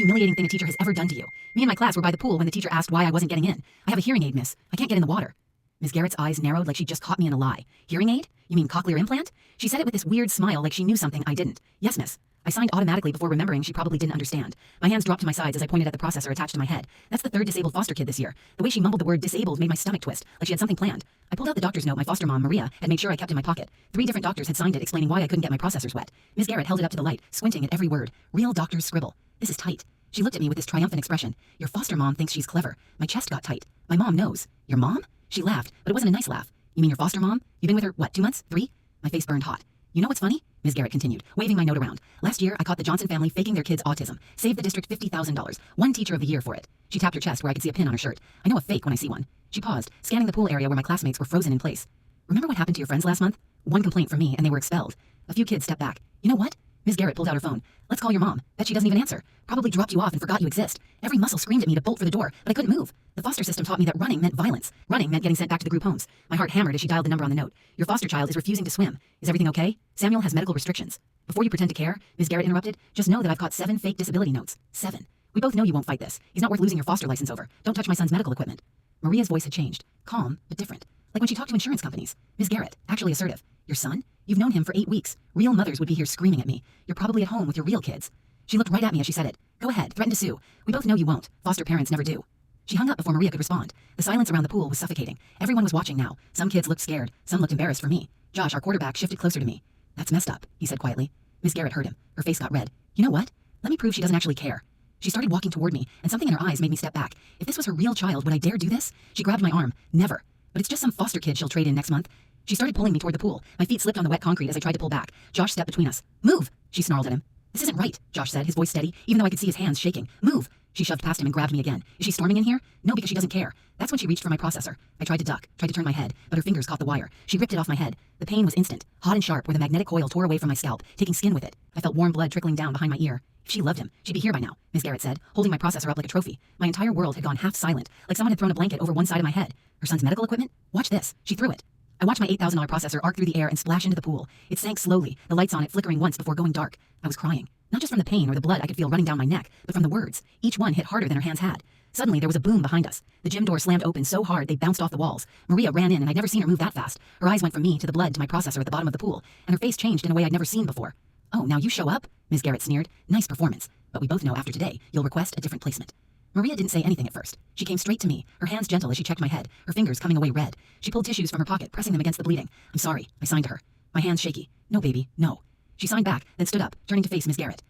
humiliating thing a teacher has ever done to you. Me and my class were by the pool when the teacher asked why I wasn't getting in. I have a hearing aid, miss. I can't get in the water. Miss Garrett's eyes narrowed like she just caught me in a lie. Hearing aid? You mean cochlear implant? She said it with this weird smile like she knew something I didn't. Yes, miss. I signed automatically before remembering she probably didn't understand. My hands dropped to my sides as I pointed at the processor attached to my head. That's the third disabled foster kid this year. The way she mumbled the word disabled made my stomach twist, like she had something planned. I pulled out the doctor's note my foster mom, Maria, had made sure I kept in my pocket. 3 different doctors had signed it explaining why I couldn't get my processors wet. Miss Garrett held it up to the light, squinting at every word. Real doctor's scribble. This is tight. She looked at me with this triumphant expression. Your foster mom thinks she's clever. My chest got tight. My mom knows. Your mom? She laughed, but it wasn't a nice laugh. You mean your foster mom? You've been with her, what, 2 months? 3? My face burned hot. You know what's funny? Ms. Garrett continued, waving my note around. Last year, I caught the Johnson family faking their kid's autism. Saved the district $50,000. Won Teacher of the Year for it. She tapped her chest where I could see a pin on her shirt. I know a fake when I see one. She paused, scanning the pool area where my classmates were frozen in place. Remember what happened to your friends last month? 1 complaint from me, and they were expelled. A few kids stepped back. You know what? Ms. Garrett pulled out her phone. Let's call your mom. Bet she doesn't even answer. Probably dropped you off and forgot you exist. Every muscle screamed at me to bolt for the door, but I couldn't move. The foster system taught me that running meant violence. Running meant getting sent back to the group homes. My heart hammered as she dialed the number on the note. Your foster child is refusing to swim. Is everything okay? Samuel has medical restrictions. Before you pretend to care, Ms. Garrett interrupted, just know that I've caught 7 fake disability notes. 7. We both know you won't fight this. He's not worth losing your foster license over. Don't touch my son's medical equipment. Maria's voice had changed. Calm, but different. Like when she talked to insurance companies. Ms. Garrett, actually assertive. Your son? You've known him for 8 weeks. Real mothers would be here screaming at me. You're probably at home with your real kids. She looked right at me as she said it. Go ahead, threaten to sue. We both know you won't. Foster parents never do. She hung up before Maria could respond. The silence around the pool was suffocating. Everyone was watching now. Some kids looked scared. Some looked embarrassed for me. Josh, our quarterback, shifted closer to me. That's messed up, he said quietly. Miss Garrett heard him. Her face got red. You know what? Let me prove she doesn't actually care. She started walking toward me, and something in her eyes made me step back. If this was her real child, would I dare do this? She grabbed my arm. Never. But it's just some foster kid she'll trade in next month. She started pulling me toward the pool. My feet slipped on the wet concrete as I tried to pull back. Josh stepped between us. Move! She snarled at him. This isn't right, Josh said, his voice steady, even though I could see his hands shaking. Move! She shoved past him and grabbed me again. Is she storming in here? No, because she doesn't care. That's when she reached for my processor. I tried to duck, tried to turn my head, but her fingers caught the wire. She ripped it off my head. The pain was instant, hot and sharp where the magnetic coil tore away from my scalp, taking skin with it. I felt warm blood trickling down behind my ear. If she loved him, she'd be here by now, Miss Garrett said, holding my processor up like a trophy. My entire world had gone half silent, like someone had thrown a blanket over one side of my head. Her son's medical equipment? Watch this. She threw it. I watched my $8,000 processor arc through the air and splash into the pool. It sank slowly, the lights on it flickering once before going dark. I was crying. Not just from the pain or the blood I could feel running down my neck, but from the words. Each one hit harder than her hands had. Suddenly, there was a boom behind us. The gym door slammed open so hard they bounced off the walls. Maria ran in, and I'd never seen her move that fast. Her eyes went from me to the blood to my processor at the bottom of the pool, and her face changed in a way I'd never seen before. Oh, now you show up? Ms. Garrett sneered. Nice performance. But we both know after today, you'll request a different placement. Maria didn't say anything at first. She came straight to me, her hands gentle as she checked my head, her fingers coming away red. She pulled tissues from her pocket, pressing them against the bleeding. I'm sorry, I signed to her. My hands shaky. No, baby, no. She signed back, then stood up, turning to face Ms. Garrett.